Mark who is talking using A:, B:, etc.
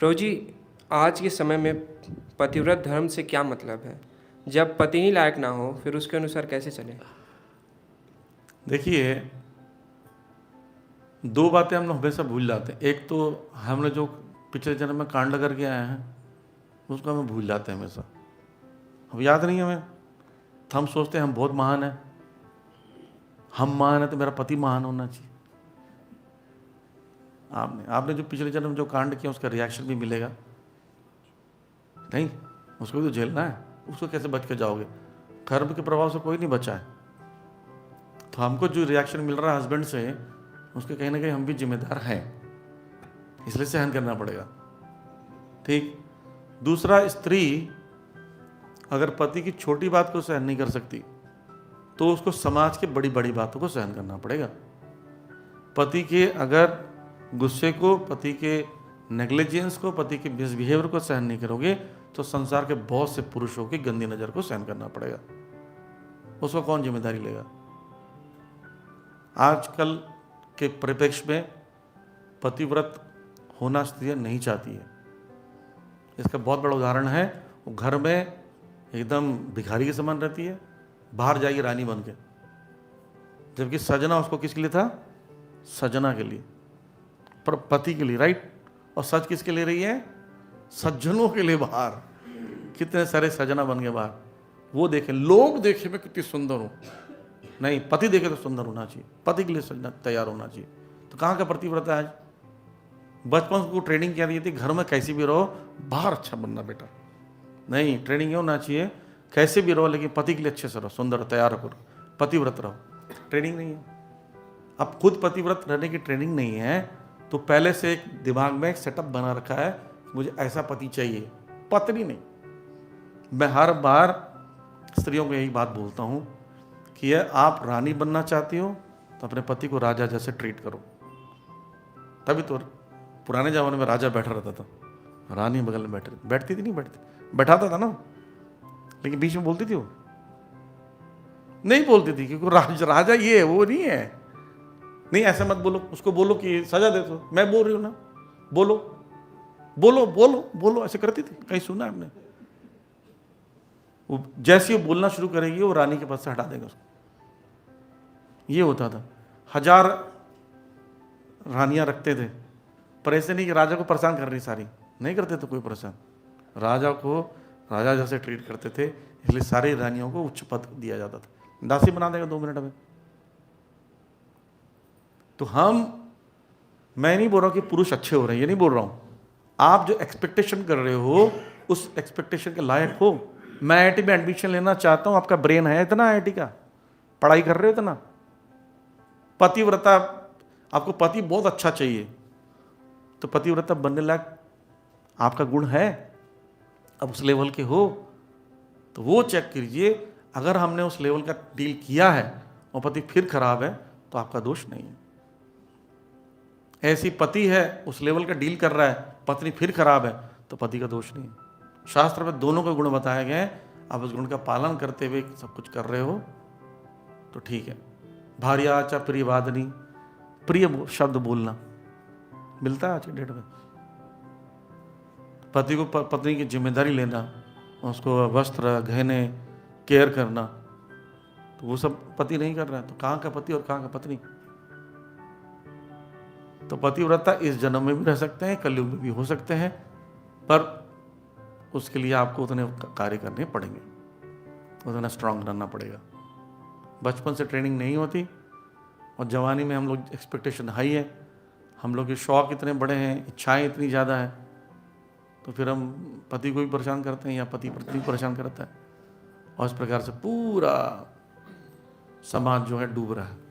A: प्रभु जी, आज के समय में पतिव्रत धर्म से क्या मतलब है? जब पति ही लायक ना हो फिर उसके अनुसार कैसे चले?
B: देखिए, दो बातें हम लोग हमेशा भूल जाते हैं। एक तो हमने जो पिछले जन्म में कांड करके आए हैं उसको हमें भूल जाते हैं हमेशा। अब याद नहीं हमें, तो हम सोचते हैं हम बहुत महान हैं, हम महान हैं तो मेरा पति महान होना चाहिए। आपने जो पिछले जन्म में जो कांड किया उसका रिएक्शन भी मिलेगा नहीं, उसको भी तो झेलना है। उसको कैसे बच के जाओगे? कर्म के प्रभाव से कोई नहीं बचा है। तो हमको जो रिएक्शन मिल रहा है हस्बैंड से, उसके कहीं ना कहीं हम भी जिम्मेदार हैं, इसलिए सहन करना पड़ेगा। ठीक। दूसरा, स्त्री अगर पति की छोटी बात को सहन नहीं कर सकती तो उसको समाज की बड़ी बड़ी बातों को सहन करना पड़ेगा। पति के अगर गुस्से को, पति के नेग्लिजेंस को, पति के मिसबिहेवियर को सहन नहीं करोगे तो संसार के बहुत से पुरुषों की गंदी नजर को सहन करना पड़ेगा। उसको कौन जिम्मेदारी लेगा? आजकल के परिप्रेक्ष्य में पतिव्रत होना स्त्रियां नहीं चाहती है। इसका बहुत बड़ा उदाहरण है, वो घर में एकदम भिखारी के समान रहती है, बाहर जाएगी रानी बन के, जबकि सजना उसको किसके लिए था? सजना के लिए, पर पति के लिए, राइट। और सच किसके लिए रही है? सज्जनों के लिए बाहर। कितने सारे सजना बन गए बाहर। वो देखे, लोग देखे मैं कितनी सुंदर हूं, नहीं, पति देखे तो सुंदर होना चाहिए, पति के लिए सजना तैयार होना चाहिए। तो कहाँ का पतिव्रत है आज? बचपन को ट्रेनिंग क्या दी थी? घर में कैसी भी रहो, बाहर अच्छा बनना बेटा। नहीं, ट्रेनिंग ये होना चाहिए कैसे भी रहो लेकिन पति के लिए अच्छे से रहो, सुंदर तैयार करो, पतिव्रत रहो। ट्रेनिंग नहीं है। अब खुद पतिव्रत रहने की ट्रेनिंग नहीं है तो पहले से एक दिमाग में एक सेटअप बना रखा है, मुझे ऐसा पति चाहिए, पत्नी नहीं। मैं हर बार स्त्रियों को यही बात बोलता हूं कि आप रानी बनना चाहती हो तो अपने पति को राजा जैसे ट्रीट करो। तभी तो पुराने जमाने में राजा बैठा रहता था, रानी बगल में बैठती थी, नहीं बैठती, बैठाता था ना, लेकिन बीच में बोलती थी वो? नहीं बोलती थी, क्योंकि राजा ये है, वो नहीं है। नहीं, ऐसा मत बोलो, उसको बोलो कि सजा दे दो। मैं बोल रही हूं ना, बोलो बोलो बोलो बोलो, ऐसे करती थी। कहीं सुना है आपने? वो जैसे ही बोलना शुरू करेगी वो रानी के पास से हटा देगा उसको। ये होता था। 1000 रानियां रखते थे, पर ऐसे नहीं कि राजा को परेशान कर रही सारी, नहीं करते थे कोई परेशान। राजा को राजा जैसे ट्रीट करते थे, इसलिए सारी रानियों को उच्च पद दिया जाता था। दासी बना देगा 2 मिनट में। तो मैं नहीं बोल रहा हूं कि पुरुष अच्छे हो रहे हैं, ये नहीं बोल रहा हूं। आप जो एक्सपेक्टेशन कर रहे हो उस एक्सपेक्टेशन के लायक हो। मैं आईआईटी में एडमिशन लेना चाहता हूं, आपका ब्रेन है इतना आईआईटी का, पढ़ाई कर रहे हो इतना। पतिव्रता, आपको पति बहुत अच्छा चाहिए तो पतिव्रता बनने लायक आपका गुण है, अब उस लेवल के हो तो वो चेक कीजिए। अगर हमने उस लेवल का डील किया है और पति फिर खराब है तो आपका दोष नहीं है। ऐसी पति है उस लेवल का डील कर रहा है, पत्नी फिर खराब है तो पति का दोष नहीं है। शास्त्र में दोनों के गुण बताए गए हैं, आप उस गुण का पालन करते हुए सब कुछ कर रहे हो तो ठीक है। भार्या च प्रियवादिनी, प्रिय शब्द बोलना मिलता है आज की डेट में। पति को पत्नी की जिम्मेदारी लेना, उसको वस्त्र गहने केयर करना, तो वो सब पति नहीं कर रहा है तो कहाँ का पति और कहाँ का पत्नी? तो पतिव्रता इस जन्म में भी रह सकते हैं, कलयुग में भी हो सकते हैं, पर उसके लिए आपको उतने कार्य करने पड़ेंगे, उतना स्ट्रांग रहना पड़ेगा। बचपन से ट्रेनिंग नहीं होती और जवानी में हम लोग एक्सपेक्टेशन हाई है, हम लोग के शौक इतने बड़े हैं, इच्छाएं इतनी ज़्यादा है, तो फिर हम पति को भी परेशान करते हैं या पति पत्नी को परेशान करता है, और इस प्रकार से पूरा समाज जो है डूब रहा है।